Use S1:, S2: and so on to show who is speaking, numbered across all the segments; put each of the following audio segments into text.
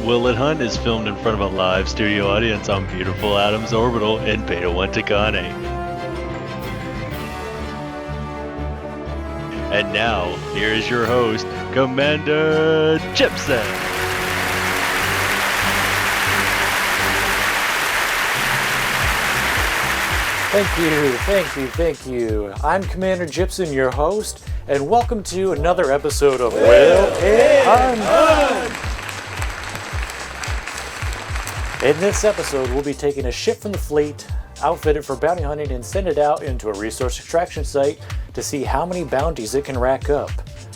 S1: Willet Hunt is filmed in front of a live studio audience on beautiful Adams Orbital in Beta 1 Takane. And now, here is your host, Commander Gypsum.
S2: Thank you. I'm Commander Gypsum, your host, and welcome to another episode of Willet Hunt. In this episode, we'll be taking a ship from the fleet, outfit it for bounty hunting, and send it out into a resource extraction site to see how many bounties it can rack up.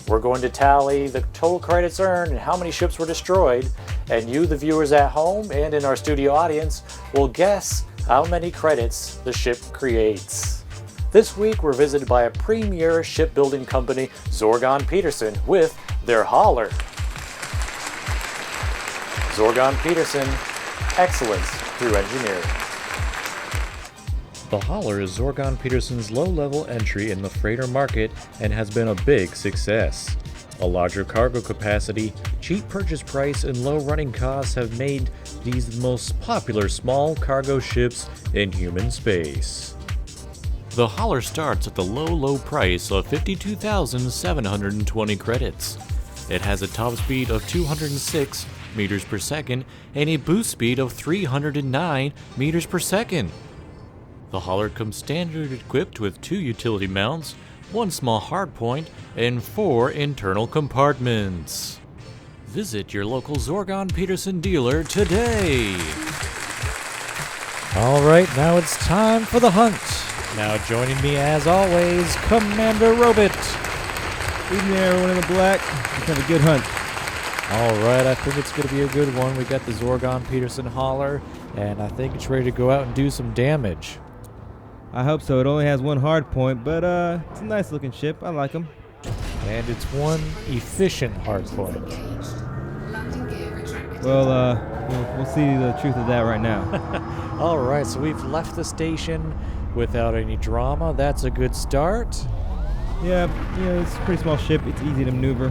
S2: We're going to tally the total credits earned and how many ships were destroyed, and you, the viewers at home and in our studio audience, will guess how many credits the ship creates. This week, we're visited by a premier shipbuilding company, Zorgon Peterson, with their hauler. Zorgon Peterson, excellence through engineering.
S3: The hauler is Zorgon Peterson's low-level entry in the freighter market and has been a big success. A larger cargo capacity, cheap purchase price, and low running costs have made these the most popular small cargo ships in human space. The hauler starts at the low price of 52,720 credits. It has a top speed of 206 meters per second and a boost speed of 309 meters per second. The hauler comes standard equipped with 2 utility mounts, 1 small hardpoint, and 4 internal compartments. Visit your local Zorgon Peterson dealer today.
S4: Alright, now it's time for the hunt. Now joining me as always, Commander Robit.
S5: Evening everyone in the black. Let's have a good hunt.
S4: Alright, I think it's going to be a good one. We got the Zorgon Peterson hauler, and I think it's ready to go out and do some damage.
S5: I hope so. It only has 1 hard point, but it's a nice looking ship. I like them.
S4: And it's 1 efficient hardpoint.
S5: Well, we'll see the truth of that right now.
S4: Alright, so we've left the station without any drama. That's a good start.
S5: Yeah, it's a pretty small ship. It's easy to maneuver.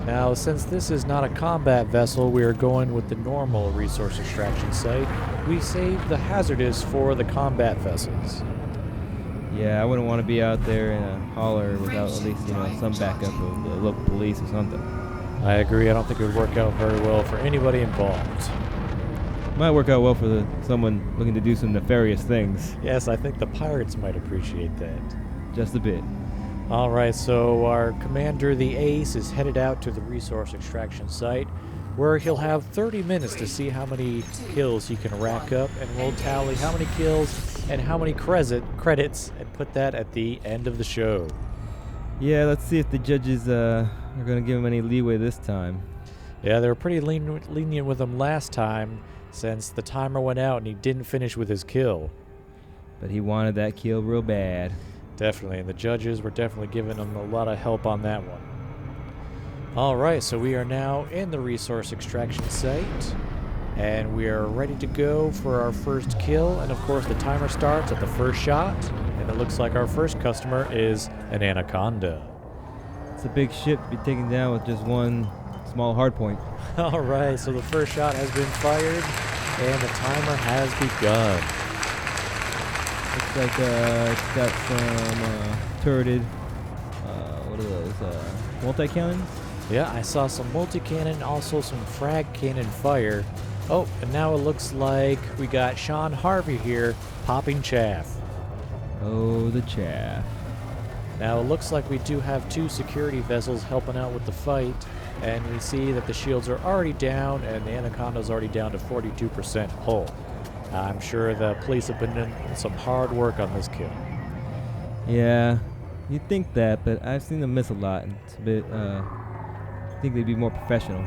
S4: Now, since this is not a combat vessel, we are going with the normal resource extraction site. We saved the hazardous for the combat vessels.
S5: Yeah, I wouldn't want to be out there in a hauler without at least, some backup of the local police or something.
S4: I agree. I don't think it would work out very well for anybody involved.
S5: Might work out well for someone looking to do some nefarious things.
S4: Yes, I think the pirates might appreciate that.
S5: Just a bit.
S4: Alright, so our commander, the Ace, is headed out to the resource extraction site, where he'll have 30 minutes to see how many kills he can rack up, and we'll tally how many kills and how many credits, and put that at the end of the show.
S5: Yeah, let's see if the judges are going to give him any leeway this time.
S4: Yeah, they were pretty lenient with him last time, since the timer went out and he didn't finish with his kill.
S5: But he wanted that kill real bad.
S4: Definitely, and the judges were definitely giving him a lot of help on that one. Alright, so we are now in the resource extraction site, and we are ready to go for our first kill, and of course the timer starts at the first shot, and it looks like our first customer is an anaconda.
S5: It's a big ship to be taken down with just 1 small hardpoint.
S4: Alright, so the first shot has been fired, and the timer has begun.
S5: Looks like it's got some turreted, what are those, multi-cannons?
S4: Yeah, I saw some multi-cannon, also some frag cannon fire. Oh, and now it looks like we got Sean Harvey here popping chaff.
S5: Oh, the chaff.
S4: Now it looks like we do have 2 security vessels helping out with the fight, and we see that the shields are already down and the Anaconda's already down to 42% hull. I'm sure the police have been doing some hard work on this kill.
S5: Yeah, you'd think that, but I've seen them miss a lot, and it's a bit, I think they'd be more professional.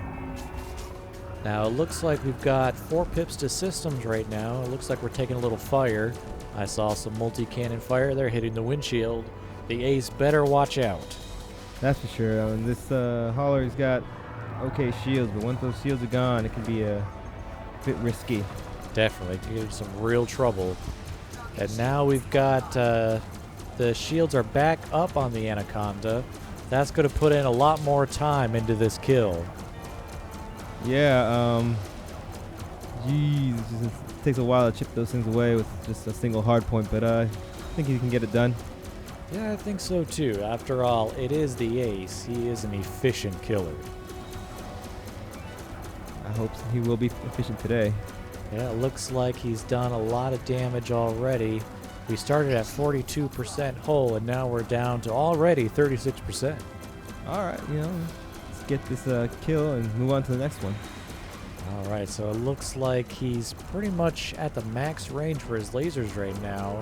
S4: Now it looks like we've got 4 pips to systems right now. It looks like we're taking a little fire. I saw some multi-cannon fire there hitting the windshield. The Ace better watch out.
S5: That's for sure. I mean, this hauler's got okay shields, but once those shields are gone, it can be a bit risky.
S4: Definitely, you get some real trouble. And now we've got the shields are back up on the Anaconda. That's going to put in a lot more time into this kill.
S5: Yeah, Jeez, it takes a while to chip those things away with just a single hard point, but I think he can get it done.
S4: Yeah, I think so too. After all, it is the ace. He is an efficient killer.
S5: I hope he will be efficient today.
S4: Yeah, it looks like he's done a lot of damage already. We started at 42% hull, and now we're down to already 36%.
S5: All right, let's get this kill and move on to the next one.
S4: All right, so it looks like he's pretty much at the max range for his lasers right now.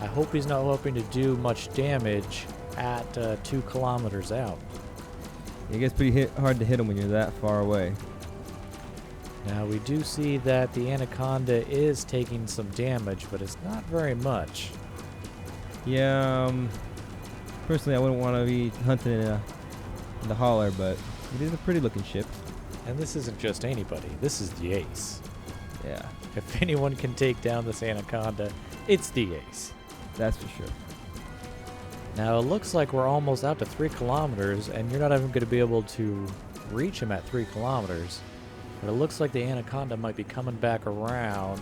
S4: I hope he's not hoping to do much damage at 2 kilometers out.
S5: It gets pretty hard to hit him when you're that far away.
S4: Now, we do see that the Anaconda is taking some damage, but it's not very much.
S5: Yeah, personally, I wouldn't want to be hunting in the hauler, but it is a pretty looking ship.
S4: And this isn't just anybody. This is the ace.
S5: Yeah,
S4: If anyone can take down this Anaconda, it's the ace.
S5: that's for sure.
S4: Now, it looks like we're almost out to 3 kilometers, and you're not even going to be able to reach him at 3 kilometers. But it looks like the Anaconda might be coming back around,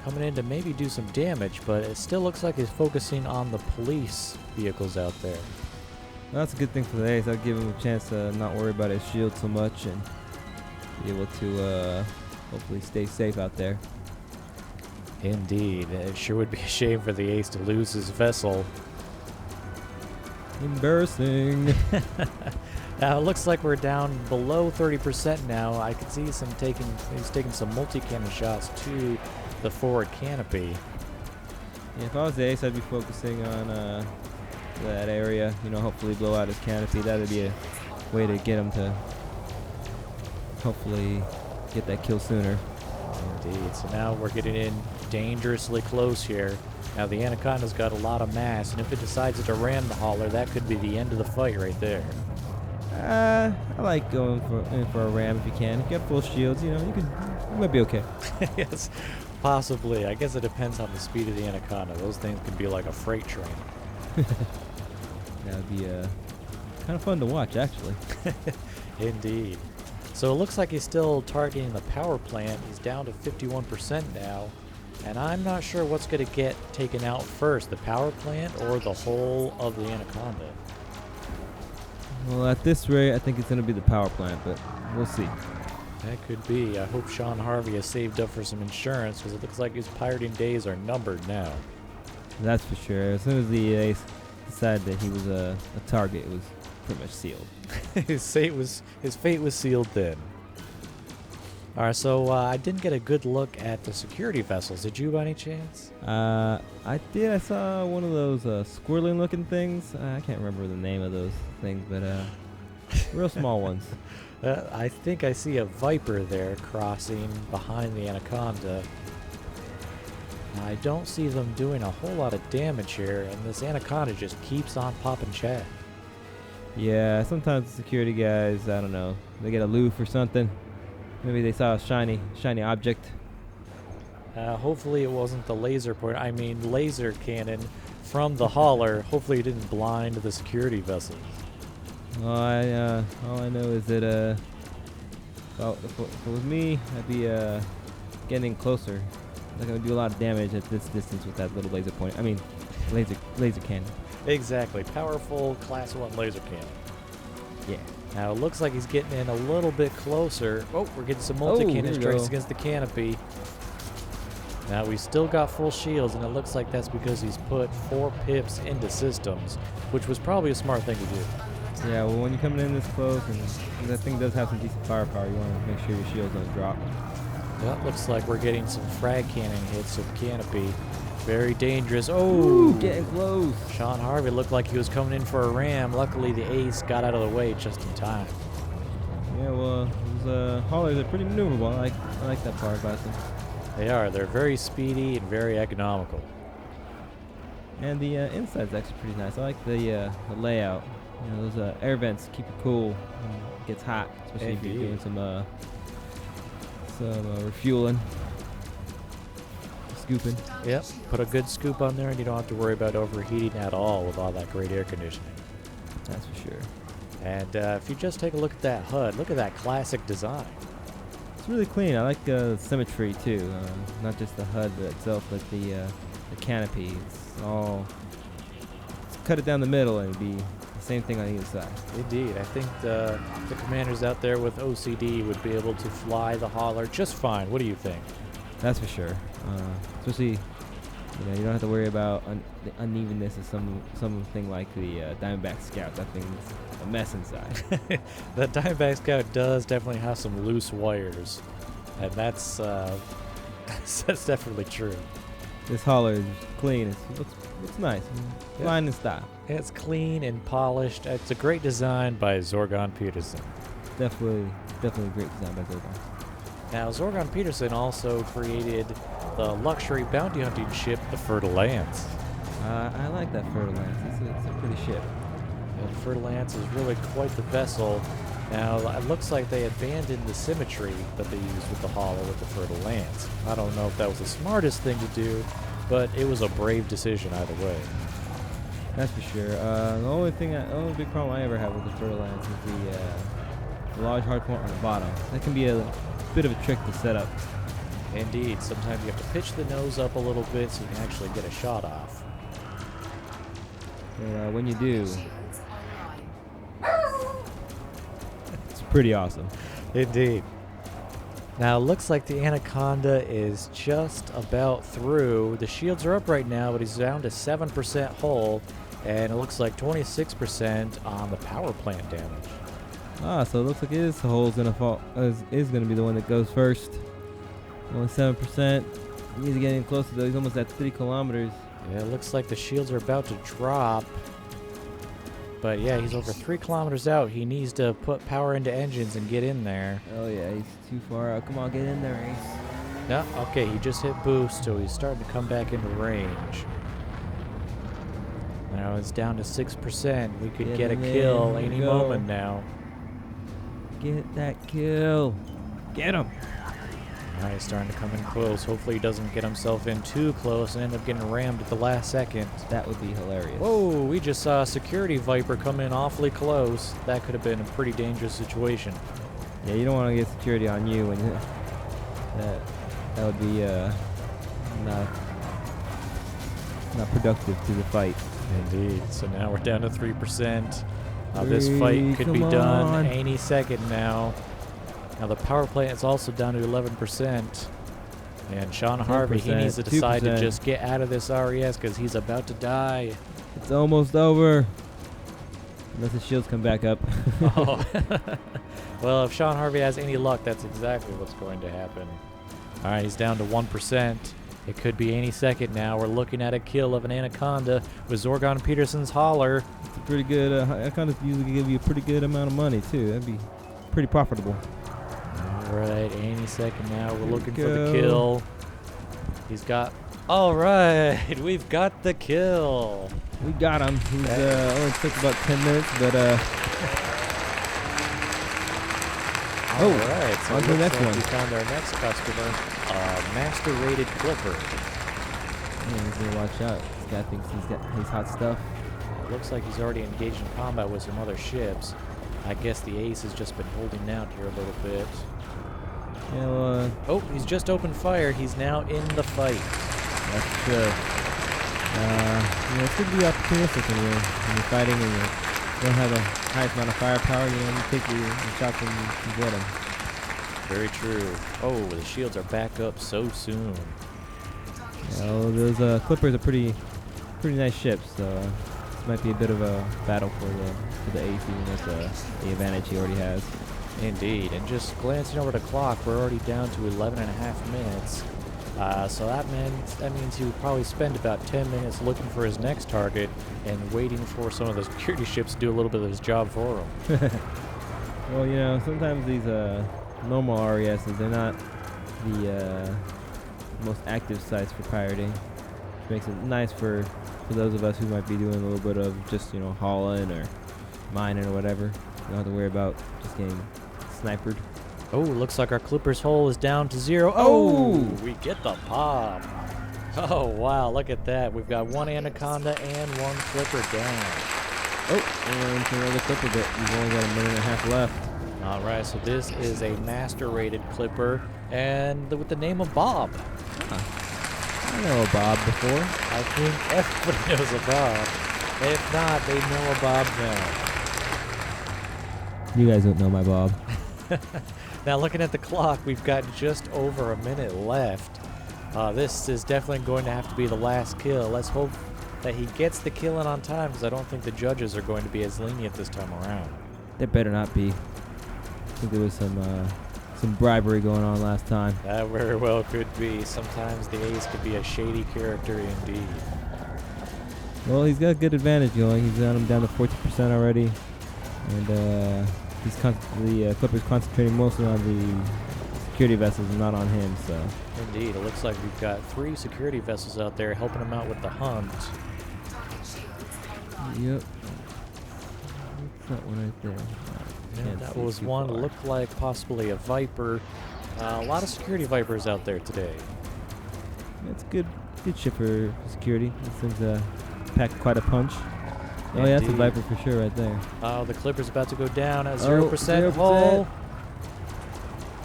S4: coming in to maybe do some damage, but it still looks like he's focusing on the police vehicles out there.
S5: Well, that's a good thing for the ace. That'll give him a chance to not worry about his shield so much and be able to hopefully stay safe out there.
S4: Indeed. It sure would be a shame for the ace to lose his vessel.
S5: Embarrassing.
S4: Now, it looks like we're down below 30% now. I can see he's taking some multi-cannon shots to the forward canopy.
S5: Yeah, if I was the ace, I'd be focusing on that area. Hopefully blow out his canopy. That would be a way to get him to hopefully get that kill sooner.
S4: Indeed. So now we're getting in dangerously close here. Now, the Anaconda's got a lot of mass, and if it decides to ram the hauler, that could be the end of the fight right there.
S5: I like going in for a ram if you can. If you have full shields, you might be okay.
S4: Yes, possibly. I guess it depends on the speed of the Anaconda. Those things can be like a freight train.
S5: That would be kind of fun to watch, actually.
S4: Indeed. So it looks like he's still targeting the power plant. He's down to 51% now. And I'm not sure what's going to get taken out first, the power plant or the whole of the Anaconda.
S5: Well, at this rate, I think it's going to be the power plant, but we'll see.
S4: That could be. I hope Sean Harvey has saved up for some insurance, because it looks like his pirating days are numbered now.
S5: That's for sure. As soon as the ace decided that he was a target, it was pretty much sealed.
S4: His fate was sealed then. All right, so I didn't get a good look at the security vessels. Did you, by any chance?
S5: I did. I saw one of those squirreling-looking things. I can't remember the name of those things, but real small ones.
S4: I think I see a Viper there crossing behind the Anaconda. I don't see them doing a whole lot of damage here, and this Anaconda just keeps on popping chat.
S5: Yeah, sometimes the security guys, I don't know, they get aloof or something. Maybe they saw a shiny object.
S4: Hopefully it wasn't the laser cannon from the hauler. Hopefully it didn't blind the security vessels.
S5: All I know is that if it was me, I'd be getting closer. Like I would do a lot of damage at this distance with that little laser point. I mean, laser cannon.
S4: Exactly, powerful class 1 laser cannon.
S5: Yeah.
S4: Now it looks like he's getting in a little bit closer. Oh, we're getting some multi-cannon strikes
S5: go.
S4: against the canopy. Now we still got full shields, and it looks like that's because he's put 4 pips into systems, which was probably a smart thing to do.
S5: Yeah, well, when you're coming in this close, and that thing does have some decent firepower, you want to make sure your shields don't drop.
S4: Well, it looks like we're getting some frag cannon hits to the canopy. Very dangerous. Oh,
S5: Ooh, getting close.
S4: Sean Harvey looked like he was coming in for a ram. Luckily, the ace got out of the way just in time.
S5: Yeah, well, those haulers are pretty maneuverable. I like that part about them.
S4: They are. They're very speedy and very economical.
S5: And the inside's actually pretty nice. I like the layout. Those air vents keep you cool when it gets hot, especially if you're doing some refueling, scooping.
S4: Yep. Put a good scoop on there, and you don't have to worry about overheating at all with all that great air conditioning.
S5: That's for sure.
S4: And if you just take a look at that HUD, look at that classic design.
S5: It's It's really clean. I like symmetry too. Not just the HUD itself, but the canopy. It's all cut it down the middle and it'd be the same thing on either side.
S4: Indeed, I think the commanders out there with OCD would be able to fly the hauler just fine. What do you think?
S5: That's for sure. Especially, you don't have to worry about the unevenness of something like the Diamondback Scout. That thing's a mess inside.
S4: The Diamondback Scout does definitely have some loose wires, and that's that's definitely true.
S5: This hauler is clean. It looks nice. Flying in style.
S4: It's clean and polished. It's a great design by Zorgon Peterson.
S5: Definitely a great design by Zorgon.
S4: Now, Zorgon Peterson also created the luxury bounty hunting ship, the Fertile Lance.
S5: I like that Fertile Lance. It's a pretty ship.
S4: And Fertile Lance is really quite the vessel. Now, it looks like they abandoned the symmetry that they used with the hauler with the Fertile Lance. I don't know if that was the smartest thing to do, but it was a brave decision either way.
S5: That's for sure. The only big problem I ever have with the Fertile Lance is the large hard point on the bottom. That can be a bit of a trick to set up.
S4: Indeed, sometimes you have to pitch the nose up a little bit so you can actually get a shot off.
S5: And when you do, it's pretty awesome.
S4: Indeed. Now, it looks like the Anaconda is just about through. The shields are up right now, but he's down to 7% hull, and it looks like 26% on the power plant damage.
S5: So it looks like his hull's gonna fall. Is gonna be the one that goes first. Only 7%. He's getting closer though. He's almost at 3 kilometers.
S4: Yeah, it looks like the shields are about to drop. But yeah, he's over 3 kilometers out. He needs to put power into engines and get in there.
S5: Oh yeah, he's too far out. Come on, get in there, Ace.
S4: No, okay, he just hit boost, so he's starting to come back into range. Now it's down to 6%. We could get a kill any moment now.
S5: Get that kill. Get him.
S4: All right, he's starting to come in close. Hopefully he doesn't get himself in too close and end up getting rammed at the last second.
S5: That would be hilarious.
S4: Whoa, we just saw a security Viper come in awfully close. That could have been a pretty dangerous situation.
S5: Yeah, you don't want to get security on you when that would be not productive to the fight.
S4: Indeed. So now we're down to 3%. This fight could be done any second now. Now the power plant is also down to 11%. And Sean Harvey, he needs to decide
S5: 2%.
S4: to just get out of this RES because he's about to die.
S5: It's almost over. Unless the shields come back up.
S4: Oh. Well, if Sean Harvey has any luck, that's exactly what's going to happen. All right, he's down to 1%. It could be any second now. We're looking at a kill of an Anaconda with Zorgon Peterson's hauler.
S5: It's a pretty good. Anacondas usually give you a pretty good amount of money too. That'd be pretty profitable.
S4: All right, any second now. We're looking for the kill. He's got. All right, we've got the kill.
S5: We got him. He's only took about 10 minutes, but
S4: All right, so
S5: on to the next one.
S4: We found our next customer, Master Rated Clipper.
S5: Man, he's gonna watch out. This guy thinks he's got his hot stuff.
S4: It looks like he's already engaged in combat with some other ships. I guess the Ace has just been holding out here a little bit.
S5: Yeah, well,
S4: Oh, he's just opened fire. He's now in the fight.
S5: that's true. It's good to be opportunistic when you're fighting and you don't have the highest amount of firepower. You take the shots when you get them.
S4: Very true. Oh, the shields are back up so soon.
S5: Those Clippers are pretty nice ships. So this might be a bit of a battle for the Ace, even with the advantage he already has.
S4: Indeed, and just glancing over the clock, we're already down to 11 and a half minutes. So that means he would probably spend about 10 minutes looking for his next target and waiting for some of the security ships to do a little bit of his job for him.
S5: Well, sometimes these normal RESs, they're not the most active sites for pirating, which makes it nice for those of us who might be doing a little bit of just, hauling or mining or whatever. You don't have to worry about just getting sniped.
S4: Oh, looks like our Clipper's hull is down to 0. Oh, we get the pop. Oh, wow, look at that. We've got one Anaconda and one Clipper down.
S5: Oh, and another Clipper bit. We've only got a minute and a half left.
S4: All right, so this is a master-rated clipper, and with the name of Bob.
S5: I know a Bob before.
S4: I think everybody knows a Bob. If not, they know a Bob now.
S5: You guys don't know my Bob.
S4: Now, looking at the clock, we've got just over a minute left. This is definitely going to have to be the last kill. Let's hope that he gets the kill in on time, because I don't think the judges are going to be as lenient this time around.
S5: There better not be. I think there was some bribery going on last time.
S4: That very well could be. Sometimes the ace could be a shady character indeed.
S5: Well, he's got a good advantage going. He's got him down to 40% already. And the Clipper's concentrating mostly on the security vessels and not on him, so.
S4: Indeed. It looks like we've got 3 security vessels out there helping him out with the hunt.
S5: Yep. What's that one right there?
S4: Yeah, that was one looked like possibly a Viper. A lot of security Vipers out there today.
S5: That's good ship for security. This thing's packed quite a punch. Oh yeah, that's a Viper for sure right there.
S4: Oh, the Clipper's about to go down at
S5: 0%.
S4: 0% hull.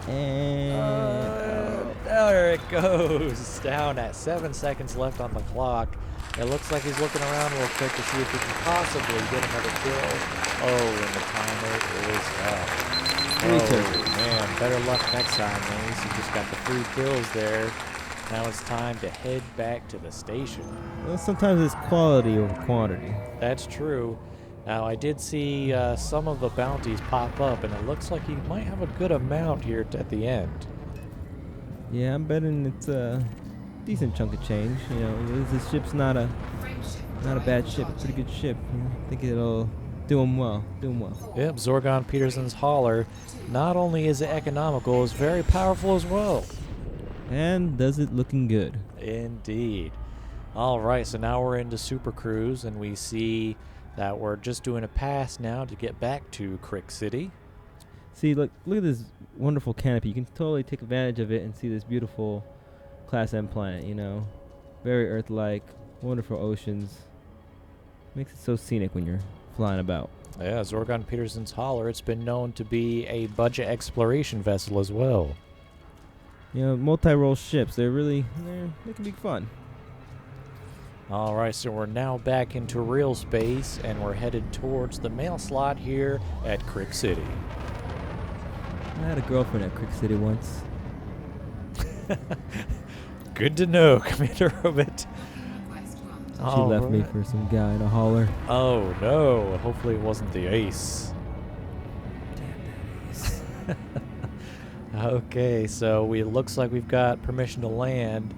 S5: And
S4: There it goes. Down at 7 seconds left on the clock. It looks like he's looking around real quick to see if he can possibly get another kill. Oh, and the timer is up. Oh, man. Better luck next time, Mace. You just got the 3 kills there. Now it's time to head back to the station.
S5: well, sometimes it's quality over quantity.
S4: That's true. Now, I did see some of the bounties pop up, and it looks like he might have a good amount here at the end.
S5: Yeah, I'm betting it's a decent chunk of change. You know, this ship's not a bad ship. It's a pretty good ship. I think it'll do him well.
S4: Yep, Zorgon Peterson's hauler. Not only is it economical, it's very powerful as well.
S5: And does it looking good.
S4: Indeed. All right, so now we're into Super Cruise, and we see that we're just doing a pass now to get back to Crick City.
S5: See, look at this wonderful canopy. You can totally take advantage of it and see this beautiful Class M planet, you know. Very Earth-like, wonderful oceans. Makes it so scenic when you're flying about.
S4: Yeah, Zorgon Peterson's hauler, it's been known to be a budget exploration vessel as well.
S5: You know, multi-role ships, they can be fun.
S4: All right, so we're now back into real space, and we're headed towards the mail slot here at Crick City.
S5: I had a girlfriend at Crick City once.
S4: Good to know, Commander Robit.
S5: She left me for some guy in a hauler.
S4: Oh, no. Hopefully it wasn't the ace. Okay, so it looks like we've got permission to land.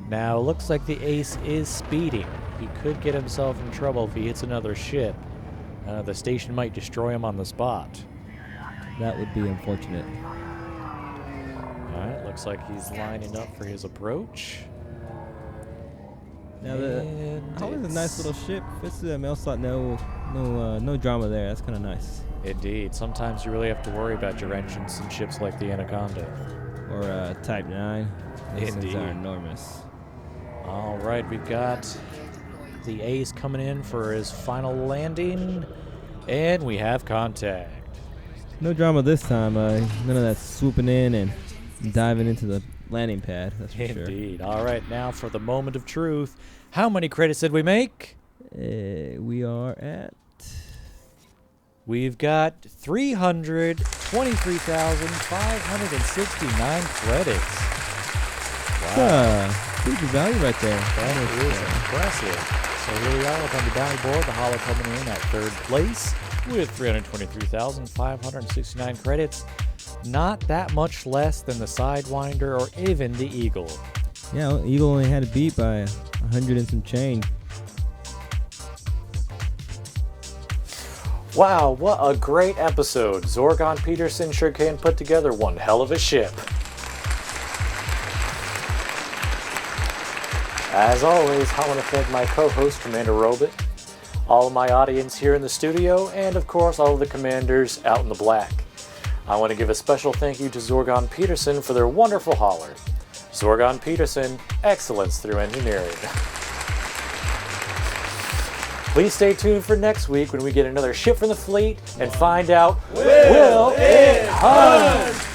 S4: Now, it looks like the ace is speeding. He could get himself in trouble if he hits another ship. The station might destroy him on the spot.
S5: That would be unfortunate.
S4: Alright, looks like he's lining up for his approach.
S5: Now always a nice little ship. This is a mail slot. No drama there. That's kind of nice.
S4: Indeed. Sometimes you really have to worry about your engines in ships like the Anaconda.
S5: Or Type 9. These things are
S4: Indeed.
S5: enormous.
S4: All right, we've got the ace coming in for his final landing, and we have contact.
S5: No drama this time. None of that swooping in and diving into the landing pad. That's for sure.
S4: Indeed. All right, now for the moment of truth. How many credits did we make?
S5: We are at...
S4: We've got 323,569 credits. Wow.
S5: Pretty good value right there.
S4: That is impressive. So here we are up on the bounty board. The Hollow coming in at 3rd place with 323,569 credits. Not that much less than the Sidewinder or even the Eagle.
S5: Yeah, well, Eagle only had it beat by 100 and some change.
S2: Wow, what a great episode. Zorgon Peterson sure can put together one hell of a ship. As always, I want to thank my co-host, Commander Robit, all of my audience here in the studio, and of course all of the commanders out in the black. I want to give a special thank you to Zorgon Peterson for their wonderful hauler. Zorgon Peterson, excellence through engineering. Please stay tuned for next week when we get another ship from the fleet and find out, will it hunt?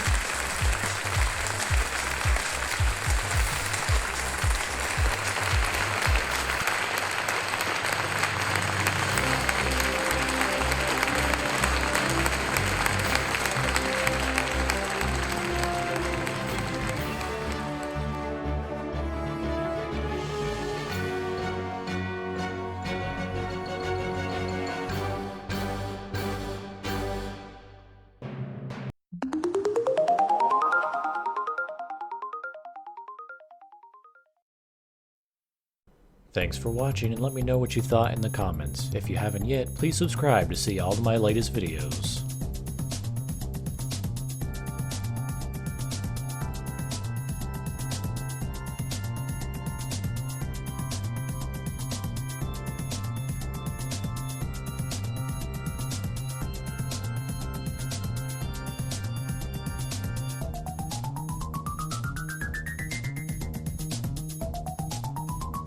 S4: Thanks for watching, and let me know what you thought in the comments. If you haven't yet, please subscribe to see all of my latest videos.